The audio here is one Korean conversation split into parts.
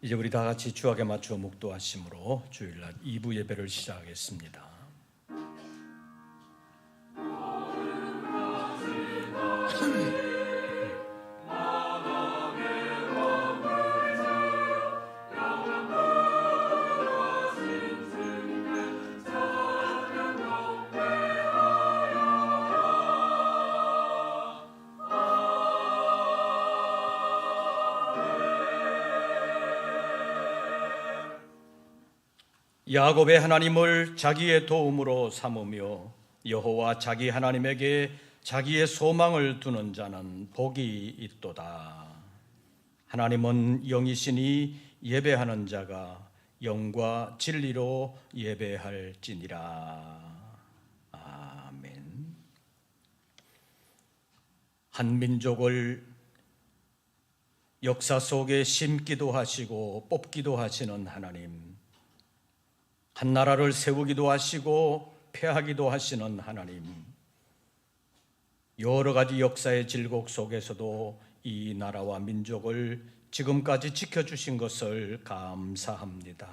이제 우리 다 같이 주악에 맞추어 묵도하심으로 주일날 2부 예배를 시작하겠습니다. 야곱의 하나님을 자기의 도움으로 삼으며 여호와 자기 하나님에게 자기의 소망을 두는 자는 복이 있도다. 하나님은 영이시니 예배하는 자가 영과 진리로 예배할지니라. 아멘. 한 민족을 역사 속에 심기도 하시고 뽑기도 하시는 하나님, 한 나라를 세우기도 하시고 폐하기도 하시는 하나님, 여러 가지 역사의 질곡 속에서도 이 나라와 민족을 지금까지 지켜주신 것을 감사합니다.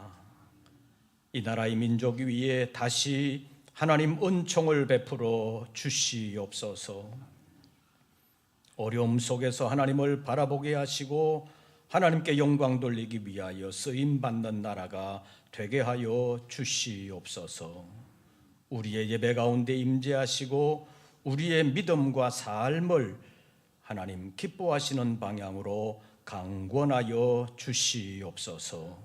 이 나라의 민족 위에 다시 하나님 은총을 베풀어 주시옵소서. 어려움 속에서 하나님을 바라보게 하시고 하나님께 영광 돌리기 위하여 쓰임받는 나라가 되게 하여 주시옵소서. 우리의 예배 가운데 임재하시고 우리의 믿음과 삶을 하나님 기뻐하시는 방향으로 강권하여 주시옵소서.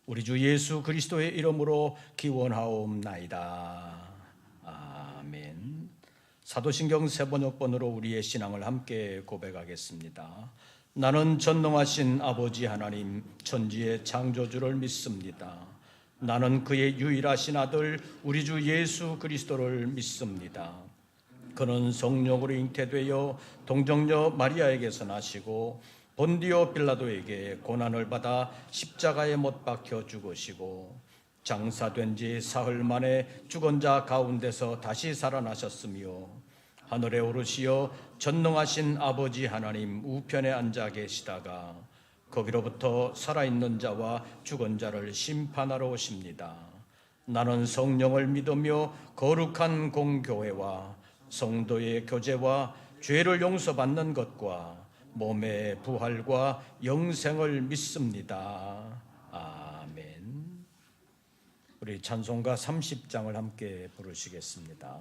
우리 주 예수 그리스도의 이름으로 기원하옵나이다. 아멘. 사도신경 세번역번으로 우리의 신앙을 함께 고백하겠습니다. 나는 전능하신 아버지 하나님 천지의 창조주를 믿습니다. 나는 그의 유일하신 아들 우리 주 예수 그리스도를 믿습니다. 그는 성령으로 잉태되어 동정녀 마리아에게서 나시고 본디오 빌라도에게 고난을 받아 십자가에 못 박혀 죽으시고 장사된 지 사흘 만에 죽은 자 가운데서 다시 살아나셨으며 하늘에 오르시어 전능하신 아버지 하나님 우편에 앉아 계시다가 거기로부터 살아있는 자와 죽은 자를 심판하러 오십니다. 나는 성령을 믿으며 거룩한 공교회와 성도의 교제와 죄를 용서받는 것과 몸의 부활과 영생을 믿습니다. 아멘. 우리 찬송가 30장을 함께 부르시겠습니다.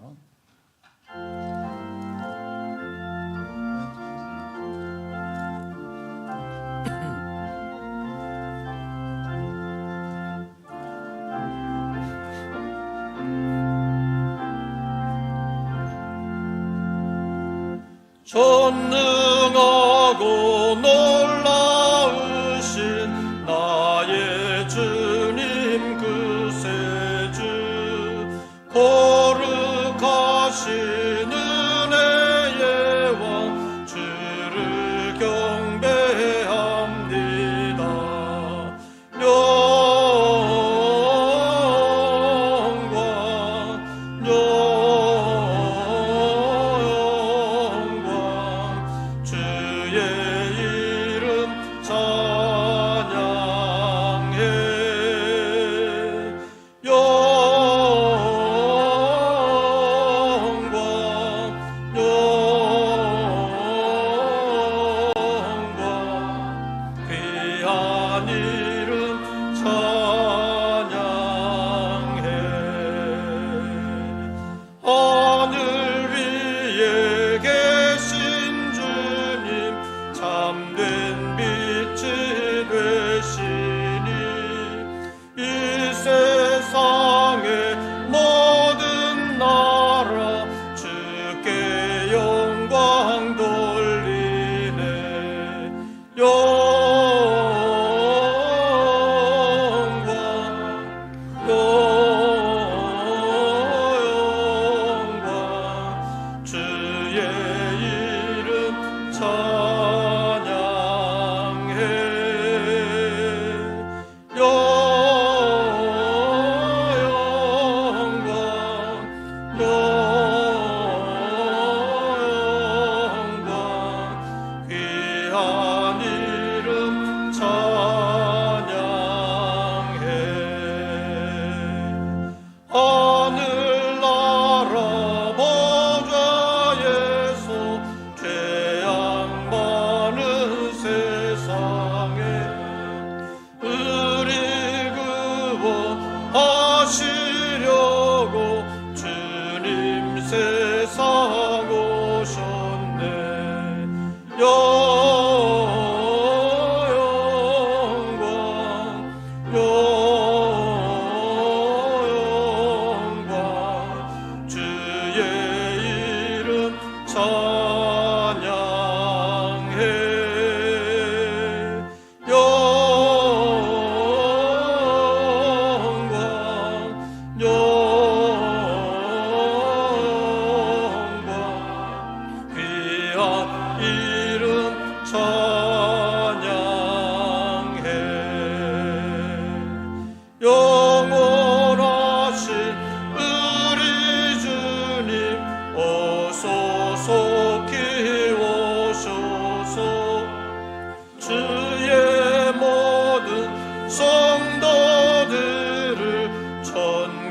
전능하고 놀라우신 나의 주님 구세주, 거룩하신 은혜의 왕 주를 경배합니다. 영광 주의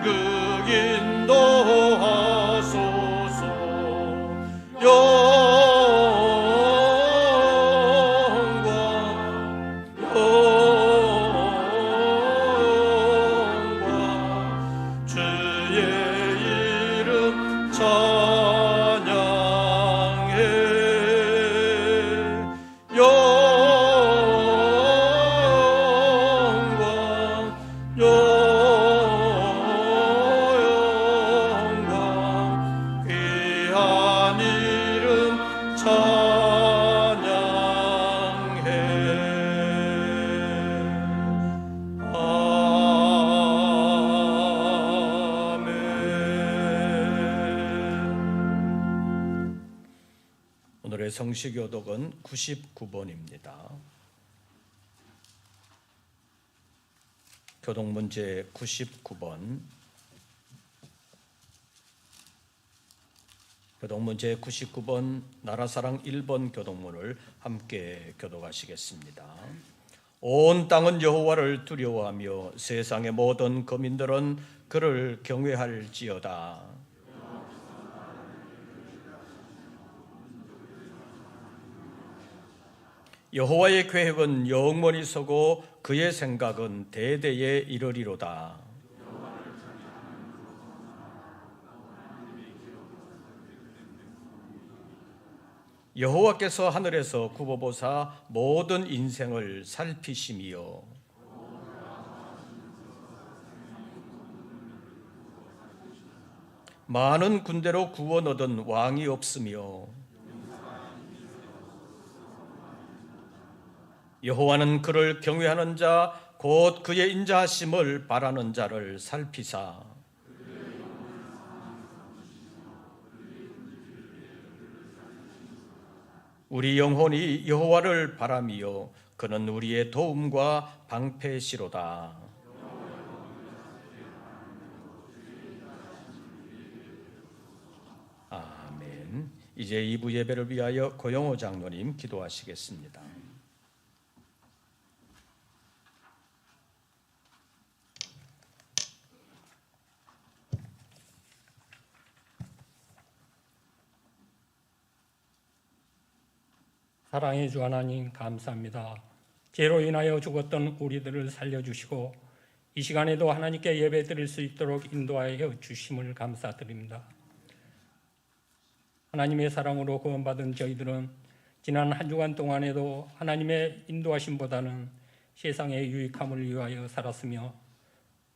연극 인도하소서. 오늘의 성시교독은 99번입니다. 교독문제 99번. 교독문제 99번 나라사랑 1번 교독문을 함께 교독하시겠습니다. 온 땅은 여호와를 두려워하며 세상의 모든 거민들은 그를 경외할지어다. 여호와의 계획은 영원히 서고 그의 생각은 대대에 이르리로다. 여호와께서 하늘에서 굽어보사 모든 인생을 살피심이요 많은 군대로 구원 얻은 왕이 없으며 여호와는 그를 경외하는 자 곧 그의 인자하심을 바라는 자를 살피사 우리 영혼이 여호와를 바라미요 그는 우리의 도움과 방패시로다. 아멘. 이제 2부 예배를 위하여 고영호 장로님 기도하시겠습니다. 사랑의 주 하나님 감사합니다. 죄로 인하여 죽었던 우리들을 살려주시고 이 시간에도 하나님께 예배드릴 수 있도록 인도하여 주심을 감사드립니다. 하나님의 사랑으로 구원받은 저희들은 지난 한 주간 동안에도 하나님의 인도하심보다는 세상의 유익함을 위하여 살았으며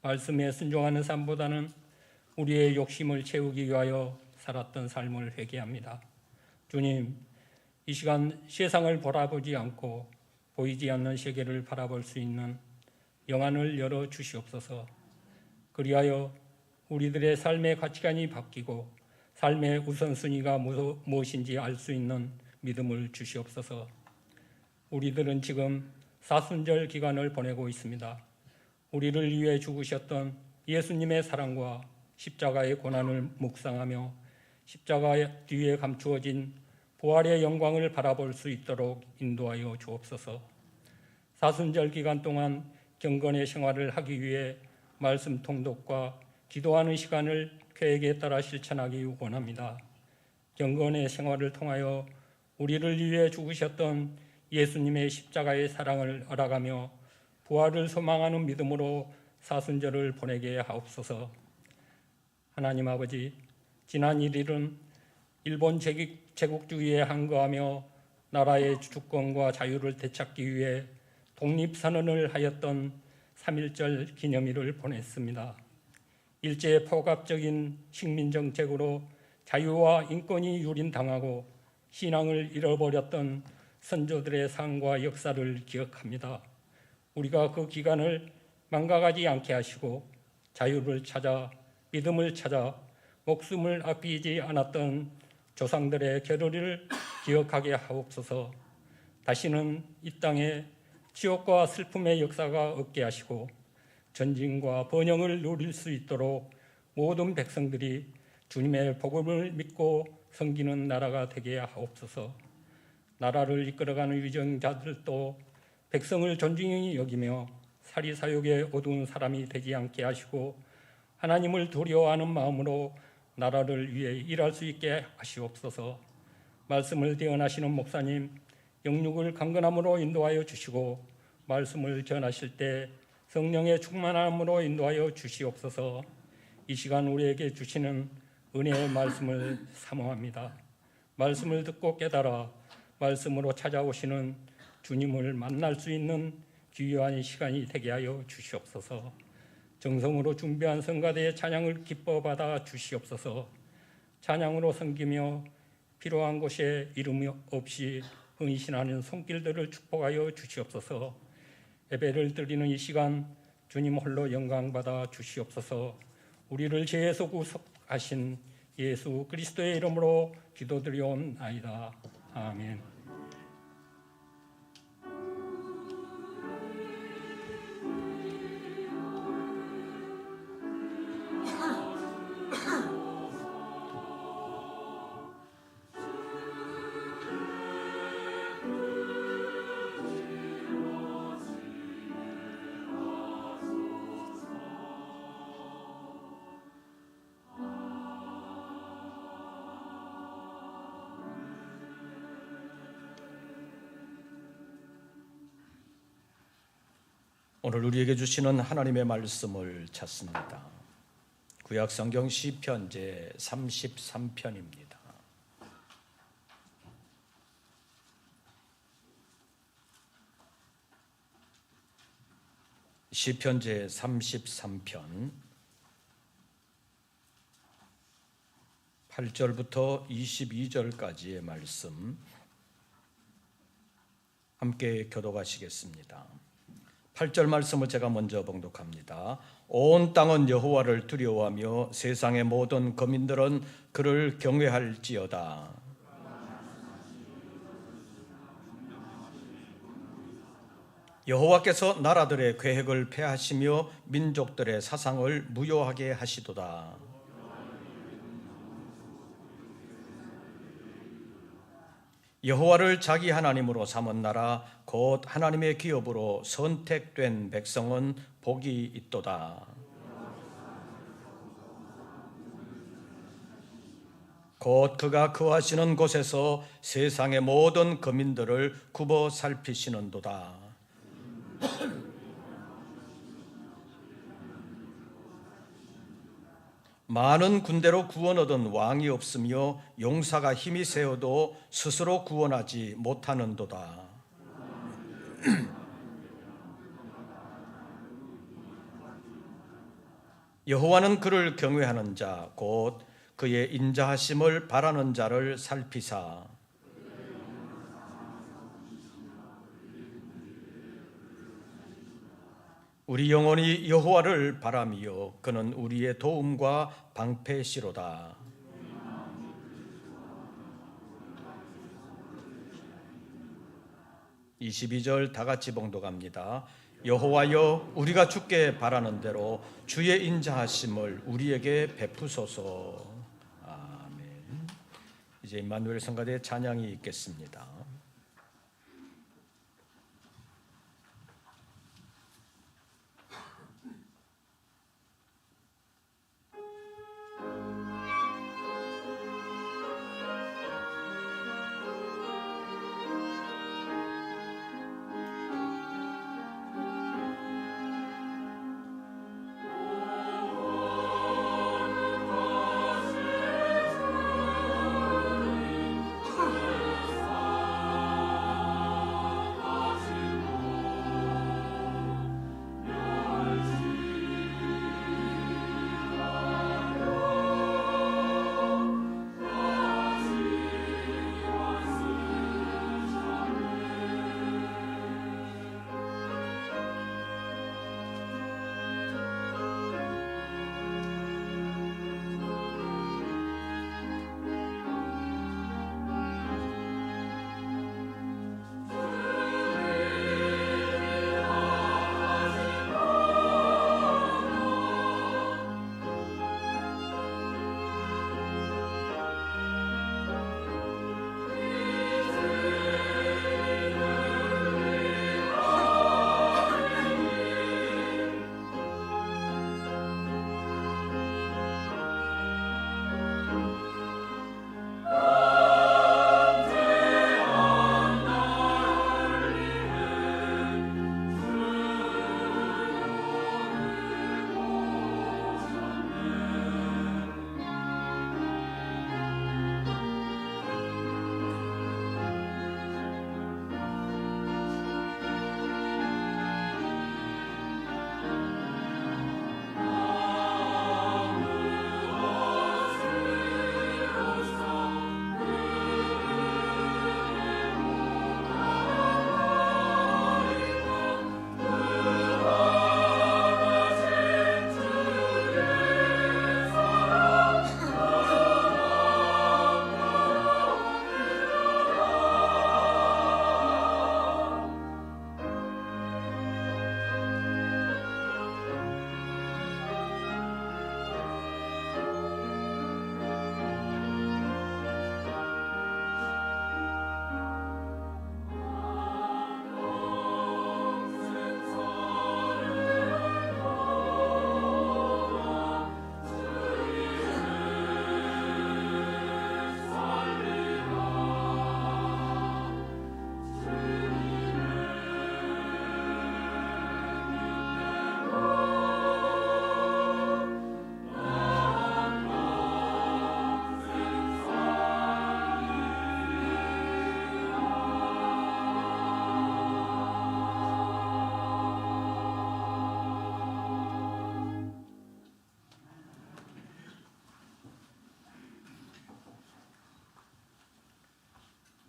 말씀에 순종하는 삶보다는 우리의 욕심을 채우기 위하여 살았던 삶을 회개합니다. 주님, 이 시간 세상을 바라보지 않고 보이지 않는 세계를 바라볼 수 있는 영안을 열어 주시옵소서. 그리하여 우리들의 삶의 가치관이 바뀌고 삶의 우선순위가 무엇인지 알 수 있는 믿음을 주시옵소서. 우리들은 지금 사순절 기간을 보내고 있습니다. 우리를 위해 죽으셨던 예수님의 사랑과 십자가의 고난을 묵상하며 십자가 뒤에 감추어진 부활의 영광을 바라볼 수 있도록 인도하여 주옵소서. 사순절 기간 동안 경건의 생활을 하기 위해 말씀 통독과 기도하는 시간을 계획에 따라 실천하기 원합니다. 경건의 생활을 통하여 우리를 위해 죽으셨던 예수님의 십자가의 사랑을 알아가며 부활을 소망하는 믿음으로 사순절을 보내게 하옵소서. 하나님 아버지, 지난 1일은 일본 제국주의에 항거하며 나라의 주권과 자유를 되찾기 위해 독립선언을 하였던 3.1절 기념일을 보냈습니다. 일제의 포갑적인 식민정책으로 자유와 인권이 유린당하고 신앙을 잃어버렸던 선조들의 삶과 역사를 기억합니다. 우리가 그 기간을 망각하지 않게 하시고 자유를 찾아 믿음을 찾아 목숨을 아끼지 않았던 조상들의 결의를 기억하게 하옵소서. 다시는 이 땅에 지옥과 슬픔의 역사가 없게 하시고 전진과 번영을 누릴 수 있도록 모든 백성들이 주님의 복음을 믿고 섬기는 나라가 되게 하옵소서. 나라를 이끌어가는 위정자들도 백성을 존중히 여기며 사리사욕에 어두운 사람이 되지 않게 하시고 하나님을 두려워하는 마음으로 나라를 위해 일할 수 있게 하시옵소서. 말씀을 대언하시는 목사님, 영육을 강건함으로 인도하여 주시고 말씀을 전하실 때 성령의 충만함으로 인도하여 주시옵소서. 이 시간 우리에게 주시는 은혜의 말씀을 사모합니다. 말씀을 듣고 깨달아 말씀으로 찾아오시는 주님을 만날 수 있는 귀한 시간이 되게 하여 주시옵소서. 정성으로 준비한 성가대의 찬양을 기뻐 받아 주시옵소서. 찬양으로 섬기며 필요한 곳에 이름 없이 헌신하는 손길들을 축복하여 주시옵소서. 예배를 드리는 이 시간 주님 홀로 영광 받아 주시옵소서. 우리를 죄에서 구속하신 예수 그리스도의 이름으로 기도드리옵나이다. 아멘. 오늘 우리에게 주시는 하나님의 말씀을 찾습니다. 구약 성경 시편 제 33편입니다. 시편 제 33편 8절부터 22절까지의 말씀 함께 교독하시겠습니다. 8절 말씀을 제가 먼저 봉독합니다. 온 땅은 여호와를 두려워하며 세상의 모든 거민들은 그를 경외할지어다. 여호와께서 나라들의 계획을 폐하시며 민족들의 사상을 무효하게 하시도다. 여호와를 자기 하나님으로 삼은 나라 곧 하나님의 기업으로 선택된 백성은 복이 있도다. 곧 그가 거하시는 곳에서 세상의 모든 거민들을 굽어 살피시는도다. 많은 군대로 구원 얻은 왕이 없으며 용사가 힘이 세어도 스스로 구원하지 못하는도다. 여호와는 그를 경외하는 자, 곧 그의 인자하심을 바라는 자를 살피사 우리 영혼이 여호와를 바라며 그는 우리의 도움과 방패시로다. (22절) 다 같이 봉독합니다. 여호와여, 우리가 주께 바라는 대로 주의 인자하심을 우리에게 베푸소서. 아멘. 이제 임마누엘 성가대 찬양이 있겠습니다.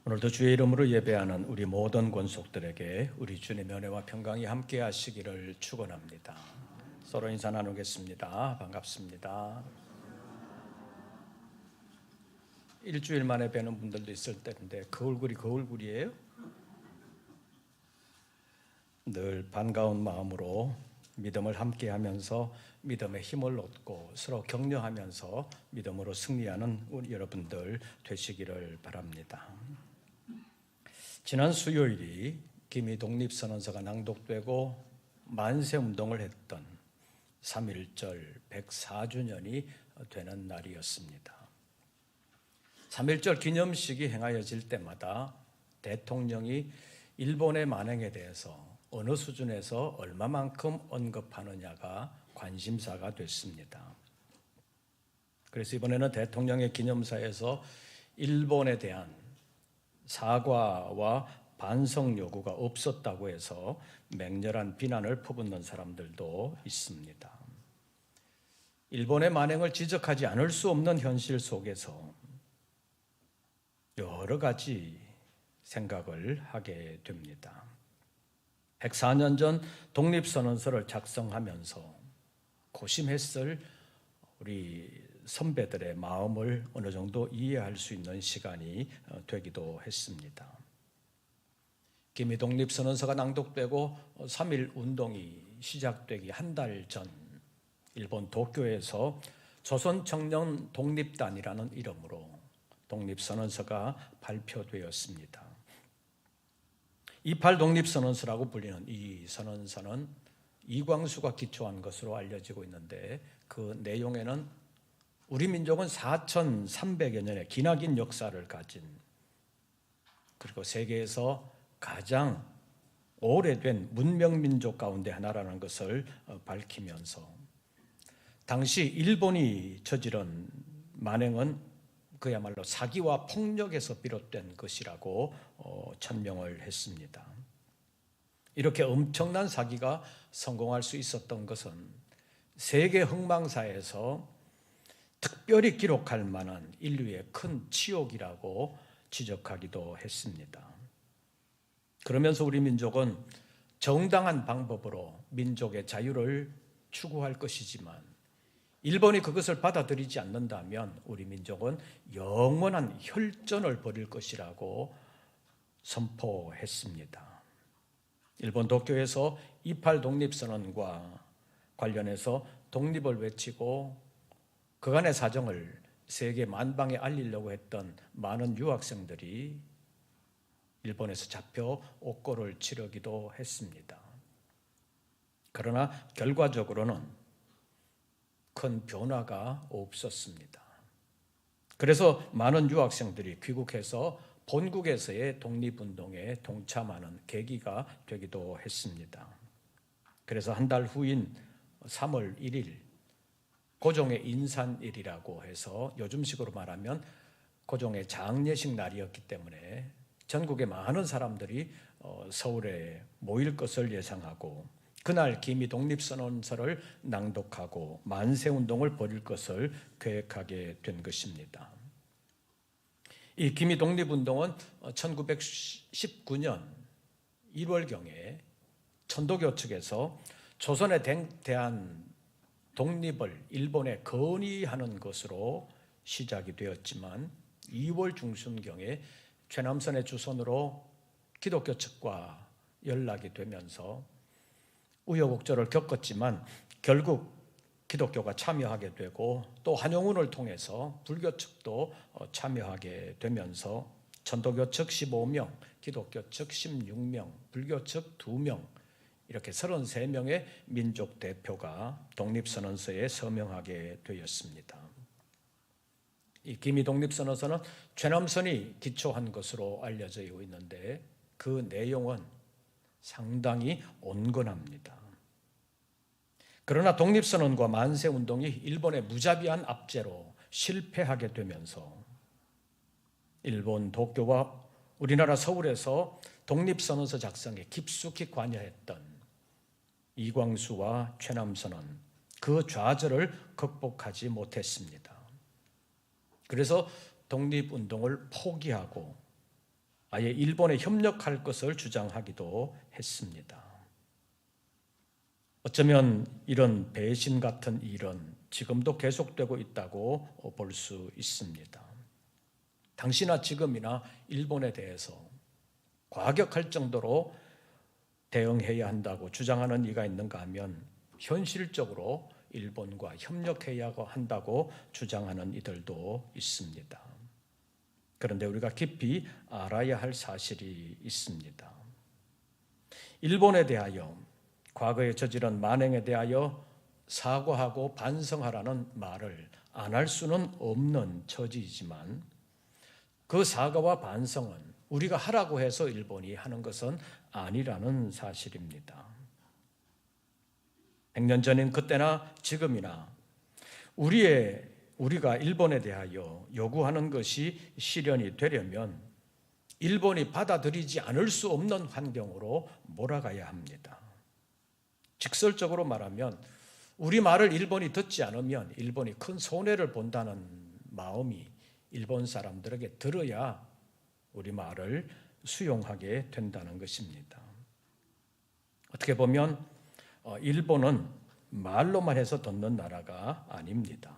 오늘도 주의 이름으로 예배하는 우리 모든 권속들에게 우리 주님의 은혜와 평강이 함께 하시기를 축원합니다. 서로 인사 나누겠습니다. 반갑습니다. 일주일 만에 뵈는 분들도 있을 텐데 그 얼굴이에요? 늘 반가운 마음으로 믿음을 함께하면서 믿음의 힘을 얻고 서로 격려하면서 믿음으로 승리하는 우리 여러분들 되시기를 바랍니다. 지난 수요일이 기미 독립선언서가 낭독되고 만세운동을 했던 3.1절 104주년이 되는 날이었습니다. 3.1절 기념식이 행하여질 때마다 대통령이 일본의 만행에 대해서 어느 수준에서 얼마만큼 언급하느냐가 관심사가 됐습니다. 그래서 이번에는 대통령의 기념사에서 일본에 대한 사과와 반성 요구가 없었다고 해서 맹렬한 비난을 퍼붓는 사람들도 있습니다. 일본의 만행을 지적하지 않을 수 없는 현실 속에서 여러 가지 생각을 하게 됩니다. 104년 전 독립선언서를 작성하면서 고심했을 우리 선배들의 마음을 어느 정도 이해할 수 있는 시간이 되기도 했습니다. 기미 독립선언서가 낭독되고 3.1 운동이 시작되기 한 달 전 일본 도쿄에서 조선청년 독립단이라는 이름으로 독립선언서가 발표되었습니다. 28 독립선언서라고 불리는 이 선언서는 이광수가 기초한 것으로 알려지고 있는데 그 내용에는 우리 민족은 4,300여 년의 기나긴 역사를 가진 그리고 세계에서 가장 오래된 문명민족 가운데 하나라는 것을 밝히면서 당시 일본이 저지른 만행은 그야말로 사기와 폭력에서 비롯된 것이라고 천명을 했습니다. 이렇게 엄청난 사기가 성공할 수 있었던 것은 세계 흥망사에서 특별히 기록할 만한 인류의 큰 치욕이라고 지적하기도 했습니다. 그러면서 우리 민족은 정당한 방법으로 민족의 자유를 추구할 것이지만 일본이 그것을 받아들이지 않는다면 우리 민족은 영원한 혈전을 벌일 것이라고 선포했습니다. 일본 도쿄에서 28 독립선언과 관련해서 독립을 외치고 그간의 사정을 세계 만방에 알리려고 했던 많은 유학생들이 일본에서 잡혀 옥고를 치르기도 했습니다. 그러나 결과적으로는 큰 변화가 없었습니다. 그래서 많은 유학생들이 귀국해서 본국에서의 독립운동에 동참하는 계기가 되기도 했습니다. 그래서 한 달 후인 3월 1일 고종의 인산일이라고 해서 요즘식으로 말하면 고종의 장례식 날이었기 때문에 전국의 많은 사람들이 서울에 모일 것을 예상하고 그날 기미 독립선언서를 낭독하고 만세운동을 벌일 것을 계획하게 된 것입니다. 이 기미 독립운동은 1919년 1월경에 천도교 측에서 조선에 대한 독립을 일본에 건의하는 것으로 시작이 되었지만 2월 중순경에 최남선의 주선으로 기독교 측과 연락이 되면서 우여곡절을 겪었지만 결국 기독교가 참여하게 되고 또 한용운을 통해서 불교 측도 참여하게 되면서 천도교 측 15명, 기독교 측 16명, 불교 측 2명 이렇게 33명의 민족 대표가 독립선언서에 서명하게 되었습니다. 이 기미 독립선언서는 최남선이 기초한 것으로 알려져 있는데 그 내용은 상당히 온건합니다. 그러나 독립선언과 만세운동이 일본의 무자비한 압제로 실패하게 되면서 일본 도쿄와 우리나라 서울에서 독립선언서 작성에 깊숙이 관여했던 이광수와 최남선은 그 좌절을 극복하지 못했습니다. 그래서 독립운동을 포기하고 아예 일본에 협력할 것을 주장하기도 했습니다. 어쩌면 이런 배신 같은 일은 지금도 계속되고 있다고 볼 수 있습니다. 당시나 지금이나 일본에 대해서 과격할 정도로 대응해야 한다고 주장하는 이가 있는가 하면 현실적으로 일본과 협력해야 한다고 주장하는 이들도 있습니다. 그런데 우리가 깊이 알아야 할 사실이 있습니다. 일본에 대하여 과거에 저지른 만행에 대하여 사과하고 반성하라는 말을 안 할 수는 없는 처지이지만 그 사과와 반성은 우리가 하라고 해서 일본이 하는 것은 아니라는 사실입니다. 100년 전인 그때나 지금이나 우리가 일본에 대하여 요구하는 것이 실현이 되려면 일본이 받아들이지 않을 수 없는 환경으로 몰아가야 합니다. 직설적으로 말하면 우리 말을 일본이 듣지 않으면 일본이 큰 손해를 본다는 마음이 일본 사람들에게 들어야 우리 말을 수용하게 된다는 것입니다. 어떻게 보면 일본은 말로만 해서 듣는 나라가 아닙니다.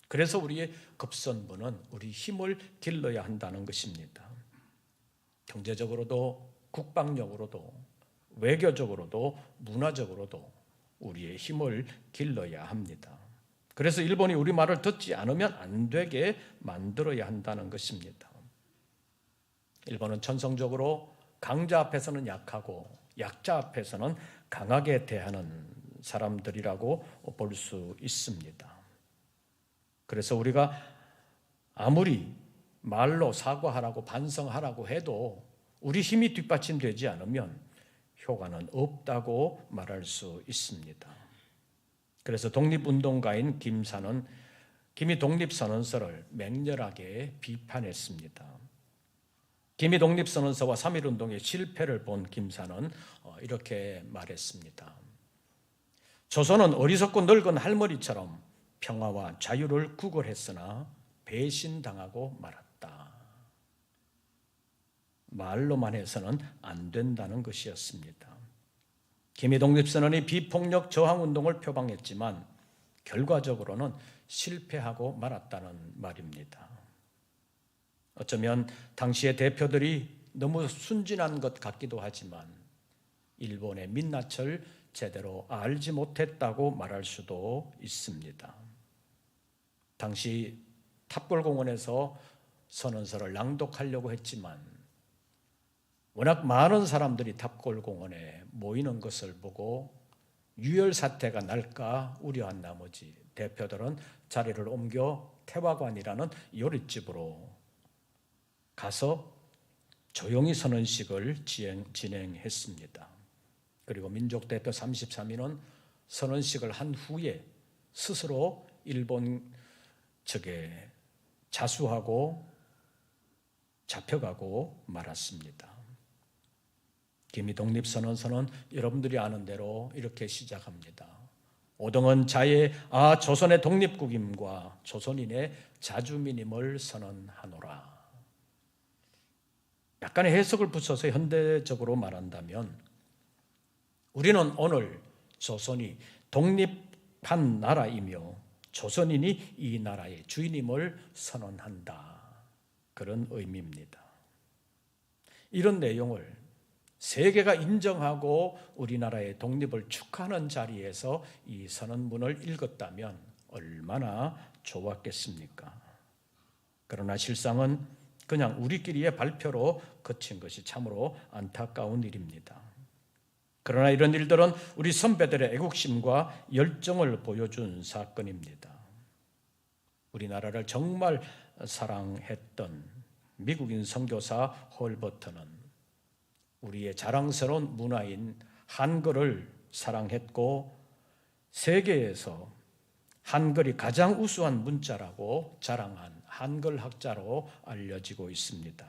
그래서 우리의 급선무는 우리 힘을 길러야 한다는 것입니다. 경제적으로도 국방력으로도 외교적으로도 문화적으로도 우리의 힘을 길러야 합니다. 그래서 일본이 우리 말을 듣지 않으면 안 되게 만들어야 한다는 것입니다. 일본은 천성적으로 강자 앞에서는 약하고 약자 앞에서는 강하게 대하는 사람들이라고 볼 수 있습니다. 그래서 우리가 아무리 말로 사과하라고 반성하라고 해도 우리 힘이 뒷받침되지 않으면 효과는 없다고 말할 수 있습니다. 그래서 독립운동가인 김이 독립선언서를 맹렬하게 비판했습니다. 김이 독립선언서와 3.1운동의 실패를 본 김사는 이렇게 말했습니다. 조선은 어리석고 늙은 할머니처럼 평화와 자유를 구걸했으나 배신당하고 말았다. 말로만 해서는 안 된다는 것이었습니다. 김이 독립선언이 비폭력 저항운동을 표방했지만 결과적으로는 실패하고 말았다는 말입니다. 어쩌면 당시의 대표들이 너무 순진한 것 같기도 하지만 일본의 민낯을 제대로 알지 못했다고 말할 수도 있습니다. 당시 탑골공원에서 선언서를 낭독하려고 했지만 워낙 많은 사람들이 탑골공원에 모이는 것을 보고 유혈 사태가 날까 우려한 나머지 대표들은 자리를 옮겨 태화관이라는 요릿집으로 가서 조용히 선언식을 진행했습니다. 그리고 민족대표 33인은 선언식을 한 후에 스스로 일본 측에 자수하고 잡혀가고 말았습니다. 김이 독립선언서는 여러분들이 아는 대로 이렇게 시작합니다. 오등은 자의 조선의 독립국임과 조선인의 자주민임을 선언하노라. 약간의 해석을 붙여서 현대적으로 말한다면 우리는 오늘 조선이 독립한 나라이며 조선인이 이 나라의 주인임을 선언한다. 그런 의미입니다. 이런 내용을 세계가 인정하고 우리나라의 독립을 축하하는 자리에서 이 선언문을 읽었다면 얼마나 좋았겠습니까? 그러나 실상은 그냥 우리끼리의 발표로 그친 것이 참으로 안타까운 일입니다. 그러나 이런 일들은 우리 선배들의 애국심과 열정을 보여준 사건입니다. 우리나라를 정말 사랑했던 미국인 선교사 홀버트는 우리의 자랑스러운 문화인 한글을 사랑했고 세계에서 한글이 가장 우수한 문자라고 자랑한 한글학자로 알려지고 있습니다.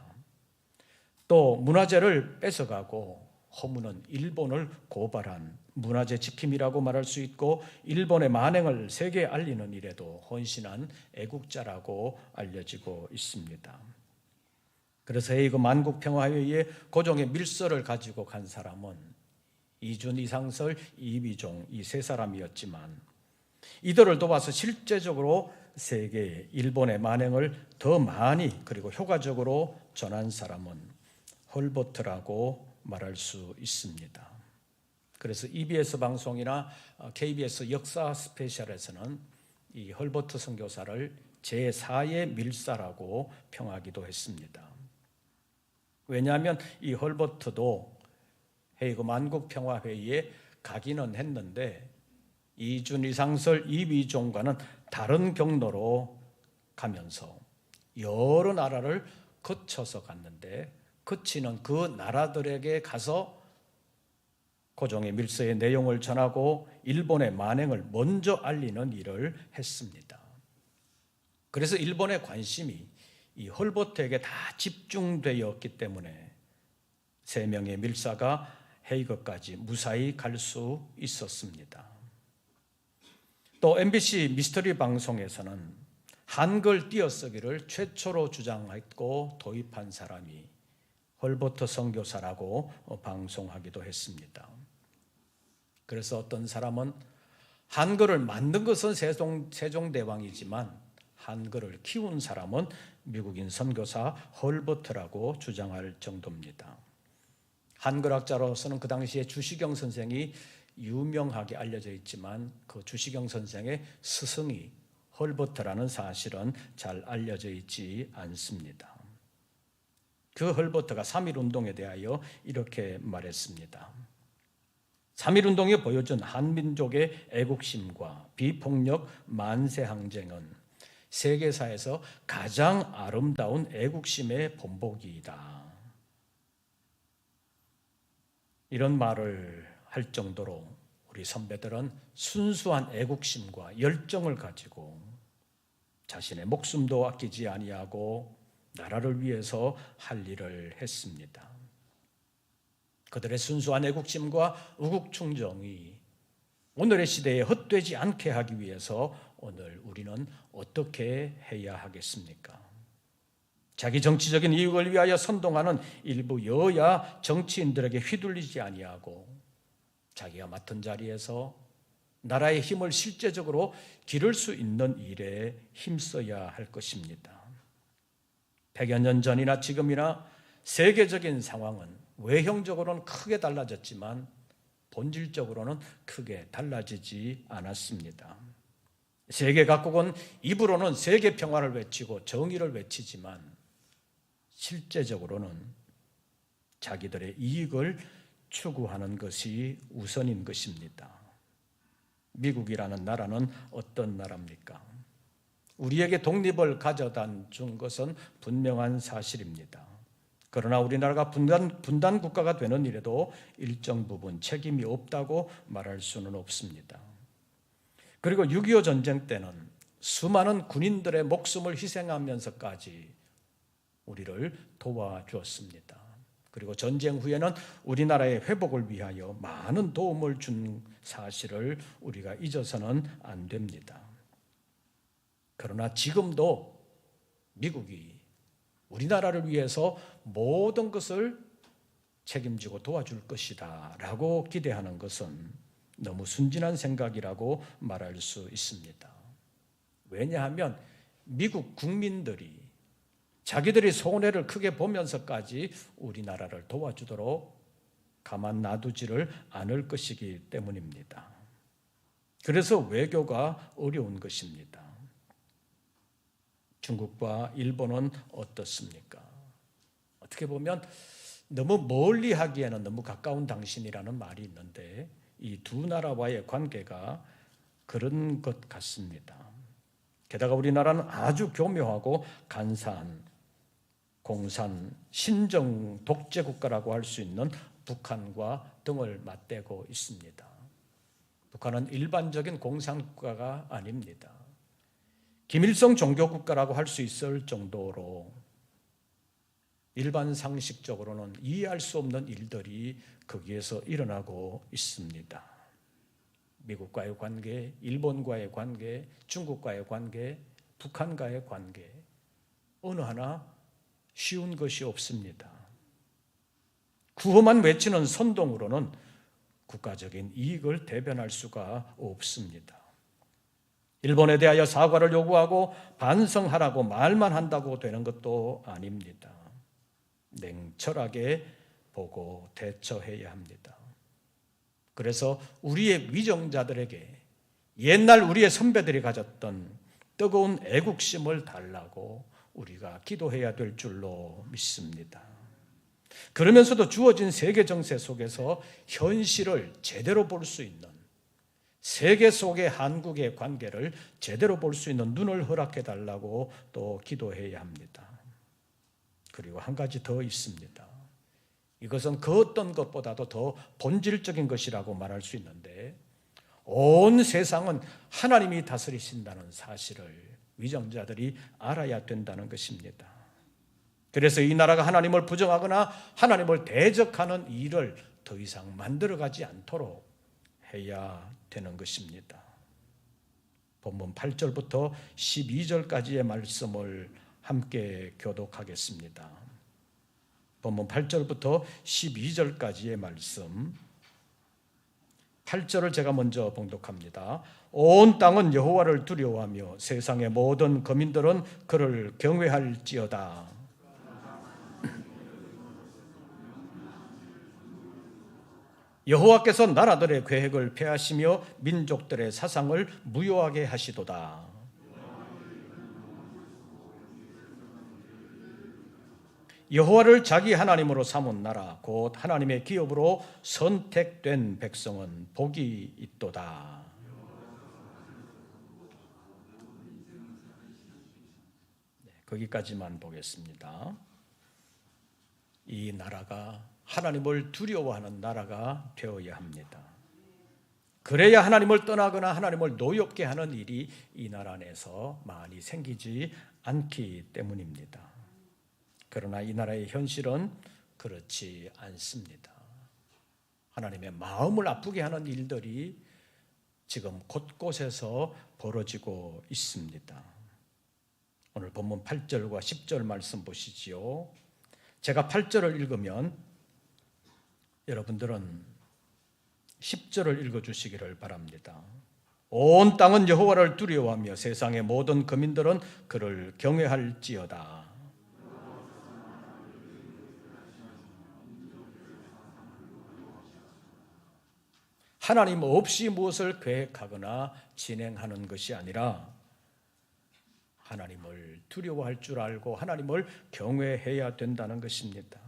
또 문화재를 뺏어가고 허무는 일본을 고발한 문화재 지킴이라고 말할 수 있고 일본의 만행을 세계에 알리는 일에도 헌신한 애국자라고 알려지고 있습니다. 그래서 헤이그 만국평화회의에 고종의 밀서를 가지고 간 사람은 이준, 이상설, 이비종 이 세 사람이었지만 이들을 도와서 실제적으로 세계에 일본의 만행을 더 많이 그리고 효과적으로 전한 사람은 헐버트라고 말할 수 있습니다. 그래서 EBS 방송이나 KBS 역사 스페셜에서는 이 헐버트 선교사를 제4의 밀사라고 평하기도 했습니다. 왜냐하면 이 헐버트도 헤이그 만국평화회의에 가기는 했는데 이준, 이상설, 이비종과는 다른 경로로 가면서 여러 나라를 거쳐서 갔는데 거치는 그 나라들에게 가서 고종의 밀서의 내용을 전하고 일본의 만행을 먼저 알리는 일을 했습니다. 그래서 일본의 관심이 이 헐버트에게 다 집중되었기 때문에 3명의 밀사가 헤이그까지 무사히 갈 수 있었습니다. 또 MBC 미스터리 방송에서는 한글 띄어쓰기를 최초로 주장했고 도입한 사람이 헐버트 선교사라고 방송하기도 했습니다. 그래서 어떤 사람은 한글을 만든 것은 세종대왕이지만 한글을 키운 사람은 미국인 선교사 헐버트라고 주장할 정도입니다. 한글학자로서는 그 당시에 주시경 선생이 유명하게 알려져 있지만 그 주시경 선생의 스승이 헐버트라는 사실은 잘 알려져 있지 않습니다. 그 헐버트가 3.1운동에 대하여 이렇게 말했습니다. 3.1운동이 보여준 한민족의 애국심과 비폭력 만세항쟁은 세계사에서 가장 아름다운 애국심의 본보기이다. 이런 말을 할 정도로 우리 선배들은 순수한 애국심과 열정을 가지고 자신의 목숨도 아끼지 아니하고 나라를 위해서 할 일을 했습니다. 그들의 순수한 애국심과 우국충정이 오늘의 시대에 헛되지 않게 하기 위해서 오늘 우리는 어떻게 해야 하겠습니까? 자기 정치적인 이익을 위하여 선동하는 일부 여야 정치인들에게 휘둘리지 아니하고 자기가 맡은 자리에서 나라의 힘을 실제적으로 기를 수 있는 일에 힘써야 할 것입니다. 100여 년 전이나 지금이나 세계적인 상황은 외형적으로는 크게 달라졌지만 본질적으로는 크게 달라지지 않았습니다. 세계 각국은 입으로는 세계 평화를 외치고 정의를 외치지만 실제적으로는 자기들의 이익을 추구하는 것이 우선인 것입니다. 미국이라는 나라는 어떤 나라입니까? 우리에게 독립을 가져다 준 것은 분명한 사실입니다. 그러나 우리나라가 분단 국가가 되는 일에도 일정 부분 책임이 없다고 말할 수는 없습니다. 그리고 6.25 전쟁 때는 수많은 군인들의 목숨을 희생하면서까지 우리를 도와주었습니다. 그리고 전쟁 후에는 우리나라의 회복을 위하여 많은 도움을 준 사실을 우리가 잊어서는 안 됩니다. 그러나 지금도 미국이 우리나라를 위해서 모든 것을 책임지고 도와줄 것이다 라고 기대하는 것은 너무 순진한 생각이라고 말할 수 있습니다. 왜냐하면 미국 국민들이 자기들이 손해를 크게 보면서까지 우리나라를 도와주도록 가만 놔두지를 않을 것이기 때문입니다. 그래서 외교가 어려운 것입니다. 중국과 일본은 어떻습니까? 어떻게 보면 너무 멀리 하기에는 너무 가까운 당신이라는 말이 있는데 이 두 나라와의 관계가 그런 것 같습니다. 게다가 우리나라는 아주 교묘하고 간사한 공산 신정 독재 국가라고 할 수 있는 북한과 등을 맞대고 있습니다. 북한은 일반적인 공산 국가가 아닙니다. 김일성 종교 국가라고 할 수 있을 정도로 일반 상식적으로는 이해할 수 없는 일들이 거기에서 일어나고 있습니다. 미국과의 관계, 일본과의 관계, 중국과의 관계, 북한과의 관계 어느 하나 쉬운 것이 없습니다. 구호만 외치는 선동으로는 국가적인 이익을 대변할 수가 없습니다. 일본에 대하여 사과를 요구하고 반성하라고 말만 한다고 되는 것도 아닙니다. 냉철하게 보고 대처해야 합니다. 그래서 우리의 위정자들에게 옛날 우리의 선배들이 가졌던 뜨거운 애국심을 달라고 우리가 기도해야 될 줄로 믿습니다. 그러면서도 주어진 세계 정세 속에서 현실을 제대로 볼 수 있는, 세계 속의 한국의 관계를 제대로 볼 수 있는 눈을 허락해 달라고 또 기도해야 합니다. 그리고 한 가지 더 있습니다. 이것은 그 어떤 것보다도 더 본질적인 것이라고 말할 수 있는데, 온 세상은 하나님이 다스리신다는 사실을 위정자들이 알아야 된다는 것입니다. 그래서 이 나라가 하나님을 부정하거나 하나님을 대적하는 일을 더 이상 만들어가지 않도록 해야 되는 것입니다. 본문 8절부터 12절까지의 말씀을 함께 교독하겠습니다. 본문 8절부터 12절까지의 말씀, 8절을 제가 먼저 봉독합니다. 온 땅은 여호와를 두려워하며 세상의 모든 거민들은 그를 경외할지어다. 여호와께서 나라들의 계획을 폐하시며 민족들의 사상을 무효하게 하시도다. 여호와를 자기 하나님으로 삼은 나라 곧 하나님의 기업으로 선택된 백성은 복이 있도다. 거기까지만 보겠습니다. 이 나라가 하나님을 두려워하는 나라가 되어야 합니다. 그래야 하나님을 떠나거나 하나님을 노엽게 하는 일이 이 나라 안에서 많이 생기지 않기 때문입니다. 그러나 이 나라의 현실은 그렇지 않습니다. 하나님의 마음을 아프게 하는 일들이 지금 곳곳에서 벌어지고 있습니다. 오늘 본문 8절과 10절 말씀 보시지요. 제가 8절을 읽으면 여러분들은 10절을 읽어주시기를 바랍니다. 온 땅은 여호와를 두려워하며 세상의 모든 거민들은 그를 경외할지어다. 하나님 없이 무엇을 계획하거나 진행하는 것이 아니라 하나님을 두려워할 줄 알고 하나님을 경외해야 된다는 것입니다.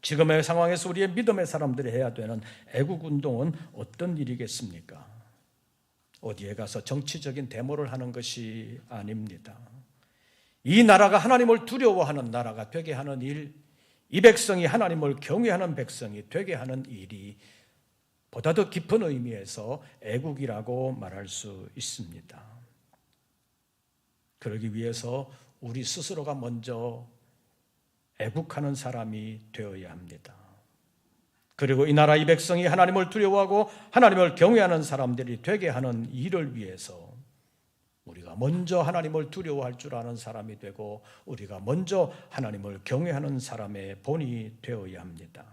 지금의 상황에서 우리의 믿음의 사람들이 해야 되는 애국운동은 어떤 일이겠습니까? 어디에 가서 정치적인 데모를 하는 것이 아닙니다. 이 나라가 하나님을 두려워하는 나라가 되게 하는 일, 이 백성이 하나님을 경외하는 백성이 되게 하는 일이 보다 더 깊은 의미에서 애국이라고 말할 수 있습니다. 그러기 위해서 우리 스스로가 먼저 애국하는 사람이 되어야 합니다. 그리고 이 나라 이 백성이 하나님을 두려워하고 하나님을 경외하는 사람들이 되게 하는 일을 위해서 우리가 먼저 하나님을 두려워할 줄 아는 사람이 되고 우리가 먼저 하나님을 경외하는 사람의 본이 되어야 합니다.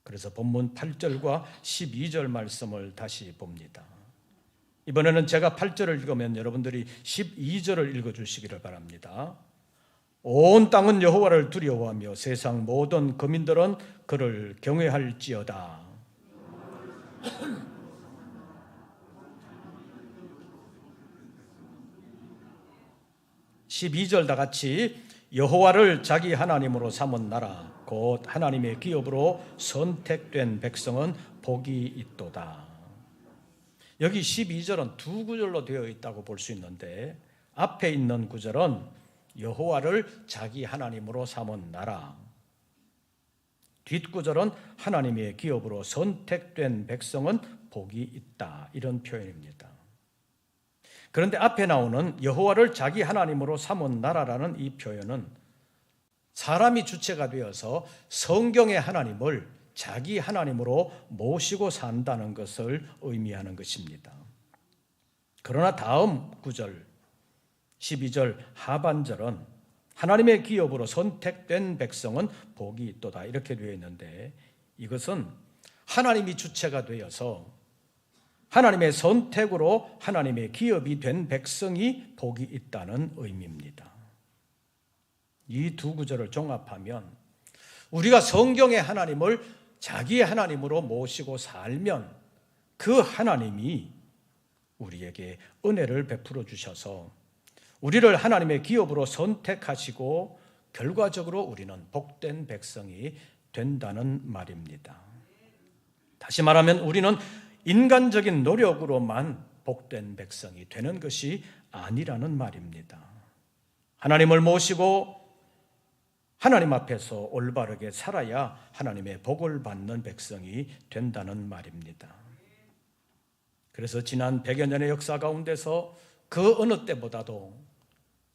그래서 본문 8절과 12절 말씀을 다시 봅니다. 이번에는 제가 8절을 읽으면 여러분들이 12절을 읽어주시기를 바랍니다. 온 땅은 여호와를 두려워하며 세상 모든 거민들은 그를 경외할지어다. 12절 다 같이 여호와를 자기 하나님으로 삼은 나라 곧 하나님의 기업으로 선택된 백성은 복이 있도다. 여기 12절은 두 구절로 되어 있다고 볼 수 있는데 앞에 있는 구절은 여호와를 자기 하나님으로 삼은 나라, 뒷구절은 하나님의 기업으로 선택된 백성은 복이 있다, 이런 표현입니다. 그런데 앞에 나오는 여호와를 자기 하나님으로 삼은 나라라는 이 표현은 사람이 주체가 되어서 성경의 하나님을 자기 하나님으로 모시고 산다는 것을 의미하는 것입니다. 그러나 다음 구절 12절 하반절은 하나님의 기업으로 선택된 백성은 복이 있도다 이렇게 되어 있는데, 이것은 하나님이 주체가 되어서 하나님의 선택으로 하나님의 기업이 된 백성이 복이 있다는 의미입니다. 이 두 구절을 종합하면 우리가 성경의 하나님을 자기의 하나님으로 모시고 살면 그 하나님이 우리에게 은혜를 베풀어 주셔서 우리를 하나님의 기업으로 선택하시고 결과적으로 우리는 복된 백성이 된다는 말입니다. 다시 말하면 우리는 인간적인 노력으로만 복된 백성이 되는 것이 아니라는 말입니다. 하나님을 모시고 하나님 앞에서 올바르게 살아야 하나님의 복을 받는 백성이 된다는 말입니다. 그래서 지난 100여 년의 역사 가운데서 그 어느 때보다도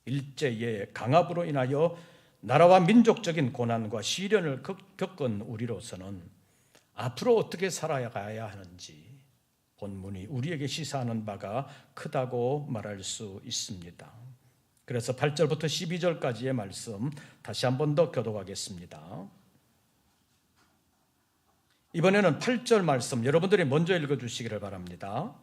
일제의 강압으로 인하여 나라와 민족적인 고난과 시련을 겪은 우리로서는 앞으로 어떻게 살아가야 하는지 본문이 우리에게 시사하는 바가 크다고 말할 수 있습니다. 그래서 8절부터 12절까지의 말씀 다시 한 번 더 교독하겠습니다. 이번에는 8절 말씀 여러분들이 먼저 읽어주시기를 바랍니다.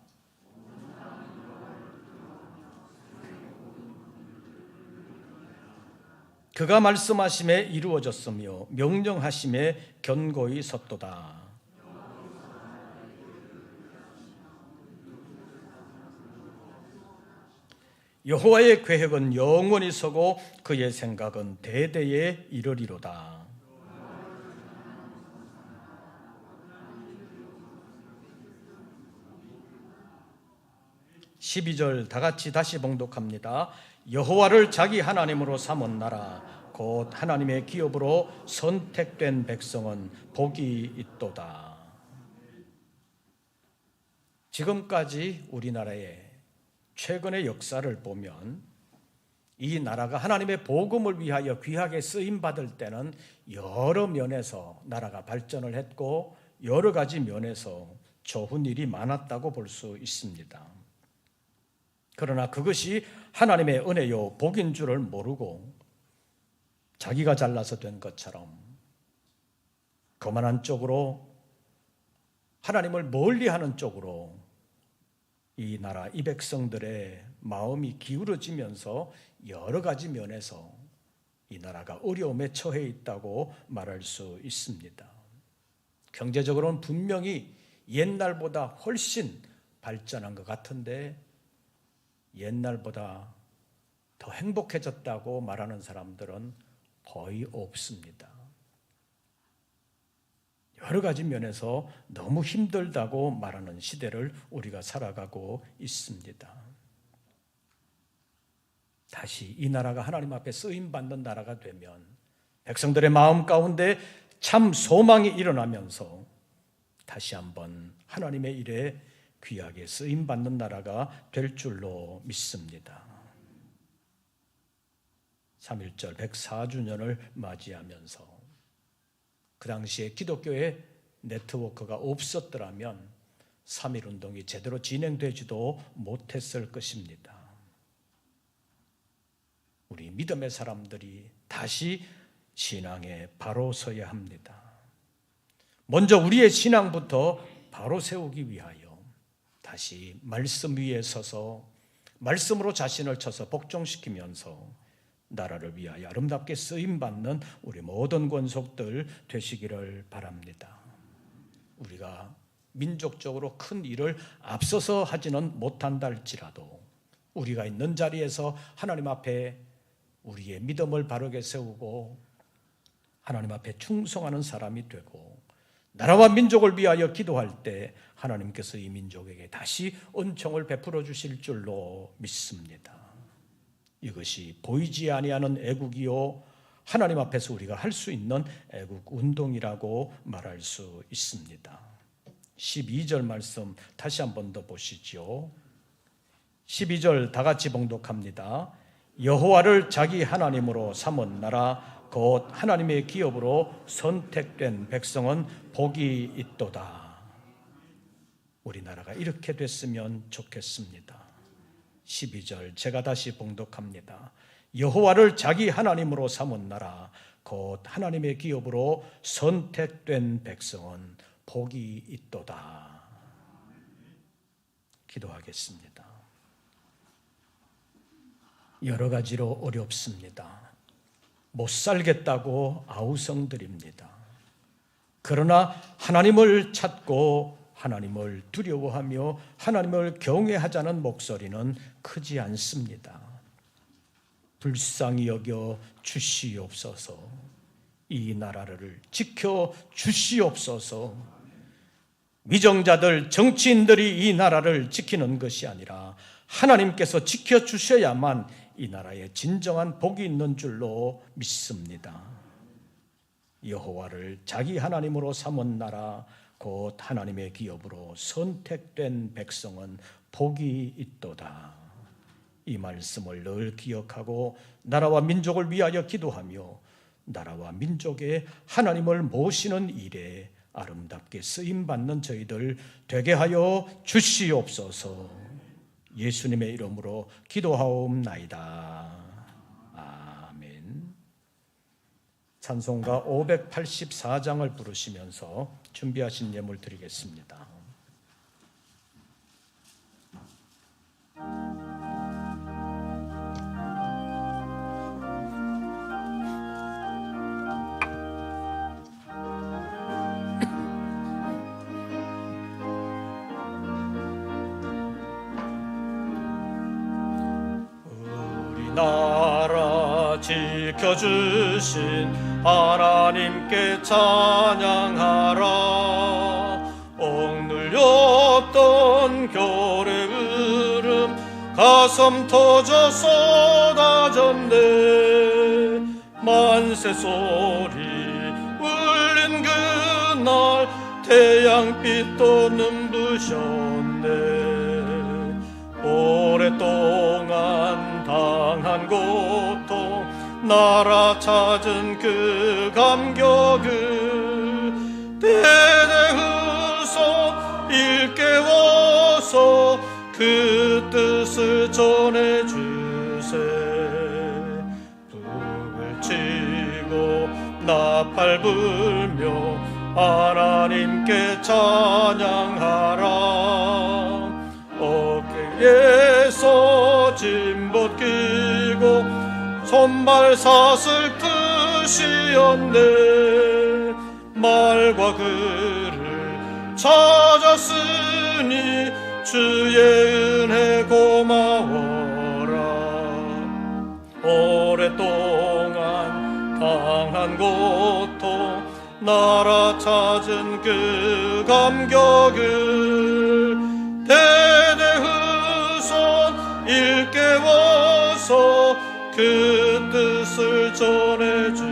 그가 말씀하심에 이루어졌으며 명령하심에 견고히 섰도다. 여호와의 계획은 영원히 서고 그의 생각은 대대에 이르리로다. (12절) 다 같이 다시 봉독합니다. 여호와를 자기 하나님으로 삼은 나라 곧 하나님의 기업으로 선택된 백성은 복이 있도다. 지금까지 우리나라의 최근의 역사를 보면 이 나라가 하나님의 복음을 위하여 귀하게 쓰임받을 때는 여러 면에서 나라가 발전을 했고 여러 가지 면에서 좋은 일이 많았다고 볼 수 있습니다. 그러나 그것이 하나님의 은혜요 복인 줄을 모르고 자기가 잘나서 된 것처럼 거만한 쪽으로 하나님을 멀리하는 쪽으로 이 나라 이 백성들의 마음이 기울어지면서 여러 가지 면에서 이 나라가 어려움에 처해 있다고 말할 수 있습니다. 경제적으로는 분명히 옛날보다 훨씬 발전한 것 같은데 옛날보다 더 행복해졌다고 말하는 사람들은 거의 없습니다. 여러 가지 면에서 너무 힘들다고 말하는 시대를 우리가 살아가고 있습니다. 다시 이 나라가 하나님 앞에 쓰임받는 나라가 되면 백성들의 마음 가운데 참 소망이 일어나면서 다시 한번 하나님의 일에 귀하게 쓰임받는 나라가 될 줄로 믿습니다. 3.1절 104주년을 맞이하면서 그 당시에 기독교의 네트워크가 없었더라면 3.1운동이 제대로 진행되지도 못했을 것입니다. 우리 믿음의 사람들이 다시 신앙에 바로 서야 합니다. 먼저 우리의 신앙부터 바로 세우기 위하여 다시 말씀 위에 서서 말씀으로 자신을 쳐서 복종시키면서 나라를 위하여 아름답게 쓰임받는 우리 모든 권속들 되시기를 바랍니다. 우리가 민족적으로 큰 일을 앞서서 하지는 못한다 할지라도 우리가 있는 자리에서 하나님 앞에 우리의 믿음을 바르게 세우고 하나님 앞에 충성하는 사람이 되고 나라와 민족을 위하여 기도할 때 하나님께서 이 민족에게 다시 은총을 베풀어 주실 줄로 믿습니다. 이것이 보이지 아니하는 애국이요 하나님 앞에서 우리가 할 수 있는 애국 운동이라고 말할 수 있습니다. 12절 말씀 다시 한 번 더 보시죠. 12절 다 같이 봉독합니다. 여호와를 자기 하나님으로 삼은 나라 곧 하나님의 기업으로 선택된 백성은 복이 있도다. 우리나라가 이렇게 됐으면 좋겠습니다. 12절 제가 다시 봉독합니다. 여호와를 자기 하나님으로 삼은 나라 곧 하나님의 기업으로 선택된 백성은 복이 있도다. 기도하겠습니다. 여러 가지로 어렵습니다. 못 살겠다고 아우성드립니다. 그러나 하나님을 찾고 하나님을 두려워하며 하나님을 경외하자는 목소리는 크지 않습니다. 불쌍히 여겨 주시옵소서. 이 나라를 지켜 주시옵소서. 위정자들, 정치인들이 이 나라를 지키는 것이 아니라 하나님께서 지켜주셔야만 이 나라에 진정한 복이 있는 줄로 믿습니다. 여호와를 자기 하나님으로 삼은 나라 곧 하나님의 기업으로 선택된 백성은 복이 있도다. 이 말씀을 늘 기억하고 나라와 민족을 위하여 기도하며 나라와 민족의 하나님을 모시는 일에 아름답게 쓰임받는 저희들 되게 하여 주시옵소서. 예수님의 이름으로 기도하옵나이다. 아멘. 찬송가 584장을 부르시면서 준비하신 예물 드리겠습니다. 나라 지켜주신 하나님께 찬양하라. 억눌렸던 결의 흐름 가슴 터져 쏟아졌네. 만세 소리 울린 그날 태양빛도 눈부셨네. 오랫동안 당한 고통 나라 찾은 그 감격을 대대 후손 일깨워서 그 뜻을 전해주세. 북을 치고 나팔 불며 하나님께 찬양하라. 어깨에서 짐 벗기고 손발 사슬 듯이었네. 말과 글을 찾았으니 주의 은혜 고마워라. 오랫동안 당한 고통 나라 찾은 그 감격을 대대 후손 일깨워서 그 뜻을 전해주세.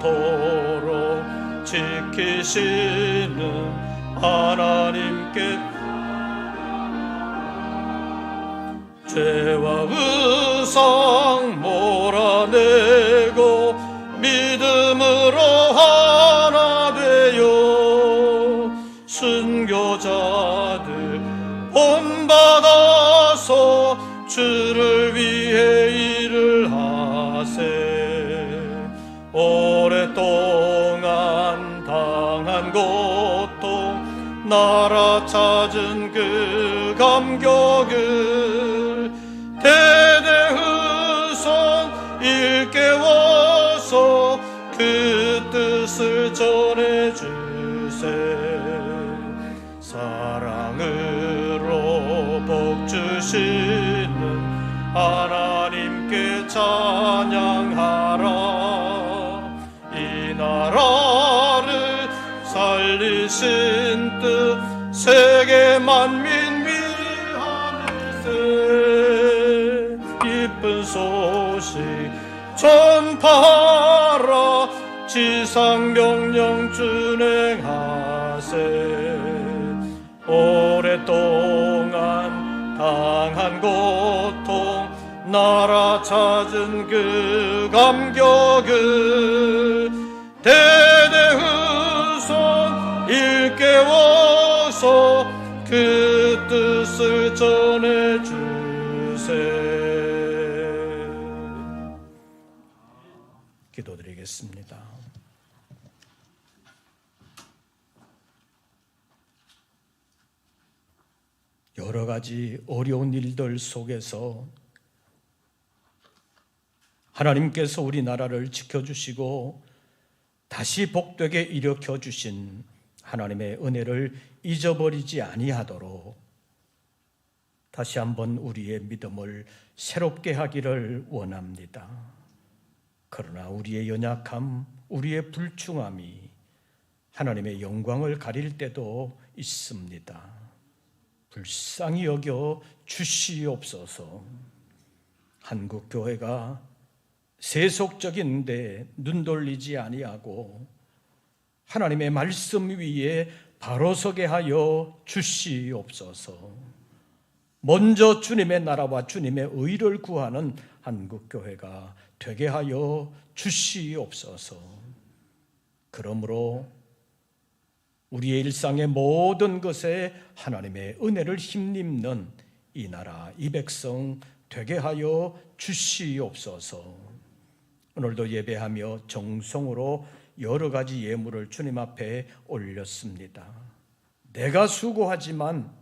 영원토록 지키시는 하나님께 죄와 의상 몰아내고 믿음으로 하나 되어 순교자들 본받아서 주를 위해 일을 하세. 오랫동안 당한 고통 나라 찾은 그 감격을 대대 후손 일깨워서 그 뜻을 전해주세. 사랑으로 복 주시는 하나님께 찬양하라. 이 나라를 살리신 뜻 세계 만민 위하늘세. 기쁜 소식 전파하라. 지상 명령 준행하세. 오랫동안 당한 고통 나라 찾은 그 감격을 대대 후손 일깨워서 그 뜻 뜻을 전해주세. 기도드리겠습니다. 여러 가지 어려운 일들 속에서 하나님께서 우리나라를 지켜주시고 다시 복되게 일으켜 주신 하나님의 은혜를 잊어버리지 아니하도록 다시 한번 우리의 믿음을 새롭게 하기를 원합니다. 그러나 우리의 연약함, 우리의 불충함이 하나님의 영광을 가릴 때도 있습니다. 불쌍히 여겨 주시옵소서. 한국 교회가 세속적인데 눈 돌리지 아니하고 하나님의 말씀 위에 바로 서게 하여 주시옵소서. 먼저 주님의 나라와 주님의 의를 구하는 한국 교회가 되게 하여 주시옵소서. 그러므로 우리의 일상의 모든 것에 하나님의 은혜를 힘입는 이 나라, 이 백성 되게 하여 주시옵소서. 오늘도 예배하며 정성으로 여러 가지 예물을 주님 앞에 올렸습니다. 내가 수고하지만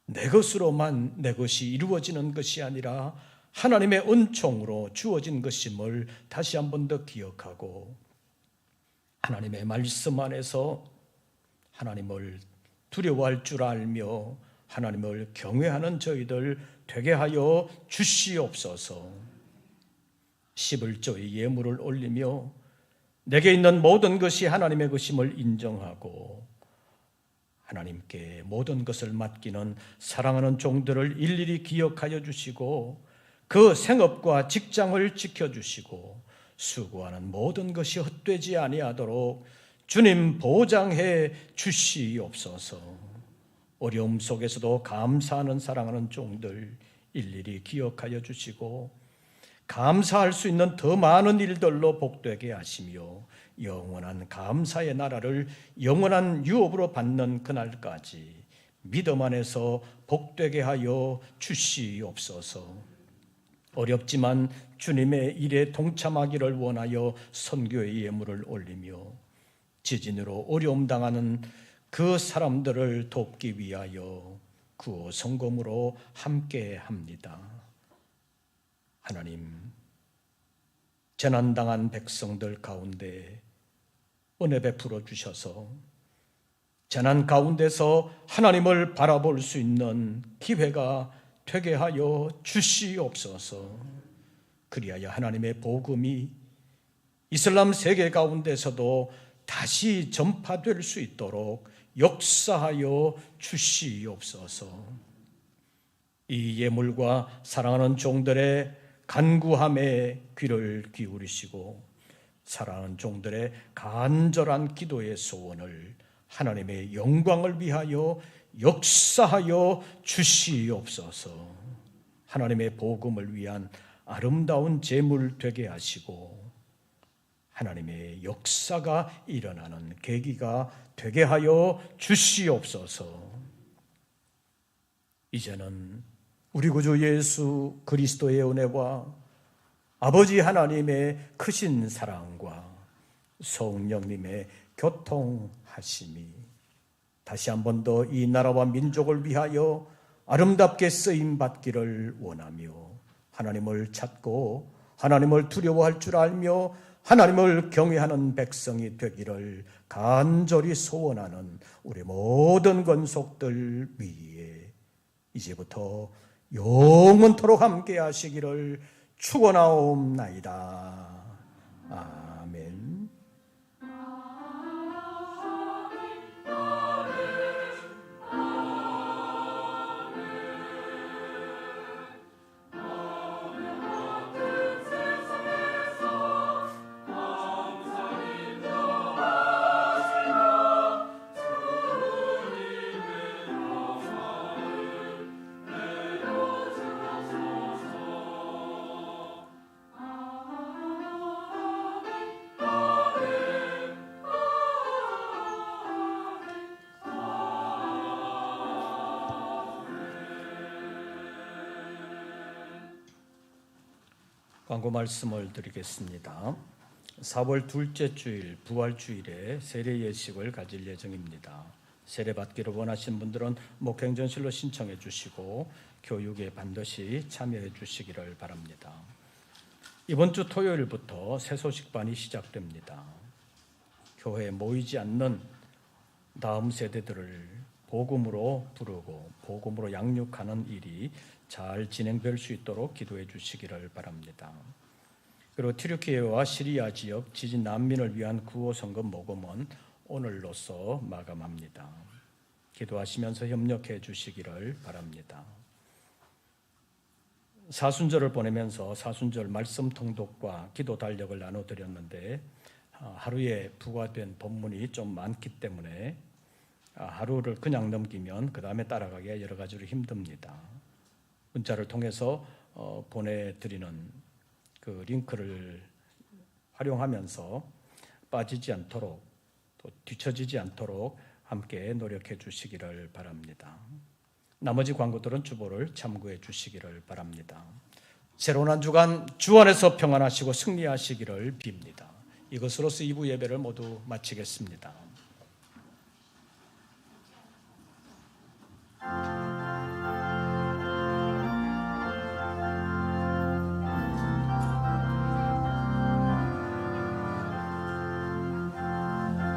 내 것으로만 내 것이 이루어지는 것이 아니라 하나님의 은총으로 주어진 것임을 다시 한 번 더 기억하고 하나님의 말씀 안에서 하나님을 두려워할 줄 알며 하나님을 경외하는 저희들 되게 하여 주시옵소서. 11조의 예물을 올리며 내게 있는 모든 것이 하나님의 것임을 인정하고 하나님께 모든 것을 맡기는 사랑하는 종들을 일일이 기억하여 주시고 그 생업과 직장을 지켜주시고 수고하는 모든 것이 헛되지 아니하도록 주님 보장해 주시옵소서. 어려움 속에서도 감사하는 사랑하는 종들 일일이 기억하여 주시고 감사할 수 있는 더 많은 일들로 복되게 하시며 영원한 감사의 나라를 영원한 유업으로 받는 그날까지 믿음 안에서 복되게 하여 주시옵소서. 어렵지만 주님의 일에 동참하기를 원하여 선교의 예물을 올리며 지진으로 어려움 당하는 그 사람들을 돕기 위하여 구호 성검으로 함께 합니다. 하나님, 재난당한 백성들 가운데 은혜 베풀어 주셔서 재난 가운데서 하나님을 바라볼 수 있는 기회가 되게 하여 주시옵소서. 그리하여 하나님의 복음이 이슬람 세계 가운데서도 다시 전파될 수 있도록 역사하여 주시옵소서. 이 예물과 사랑하는 종들의 간구함에 귀를 기울이시고 사랑하는 종들의 간절한 기도의 소원을 하나님의 영광을 위하여 역사하여 주시옵소서. 하나님의 복음을 위한 아름다운 제물 되게 하시고 하나님의 역사가 일어나는 계기가 되게 하여 주시옵소서. 이제는 우리 구주 예수 그리스도의 은혜와 아버지 하나님의 크신 사랑과 성령님의 교통하심이 다시 한 번 더 이 나라와 민족을 위하여 아름답게 쓰임받기를 원하며 하나님을 찾고 하나님을 두려워할 줄 알며 하나님을 경외하는 백성이 되기를 간절히 소원하는 우리 모든 권속들 위에 이제부터 영원토록 함께 하시기를 축원하옵나이다. 아멘. 광고 말씀을 드리겠습니다. 4월 둘째 주일 부활주일에 세례 예식을 가질 예정입니다. 세례 받기를 원하시는 분들은 목행전실로 신청해 주시고 교육에 반드시 참여해 주시기를 바랍니다. 이번 주 토요일부터 새소식반이 시작됩니다. 교회에 모이지 않는 다음 세대들을 복음으로 부르고 복음으로 양육하는 일이 잘 진행될 수 있도록 기도해 주시기를 바랍니다. 그리고 튀르키예와 시리아 지역 지진 난민을 위한 구호 성금 모금은 오늘로써 마감합니다. 기도하시면서 협력해 주시기를 바랍니다. 사순절을 보내면서 사순절 말씀 통독과 기도 달력을 나눠드렸는데 하루에 부과된 본문이 좀 많기 때문에 하루를 그냥 넘기면 그 다음에 따라가기가 여러 가지로 힘듭니다. 문자를 통해서 보내드리는 그 링크를 활용하면서 빠지지 않도록 또 뒤처지지 않도록 함께 노력해 주시기를 바랍니다. 나머지 광고들은 주보를 참고해 주시기를 바랍니다. 새로운 한 주간 주 안에서 평안하시고 승리하시기를 빕니다. 이것으로서 2부 예배를 모두 마치겠습니다.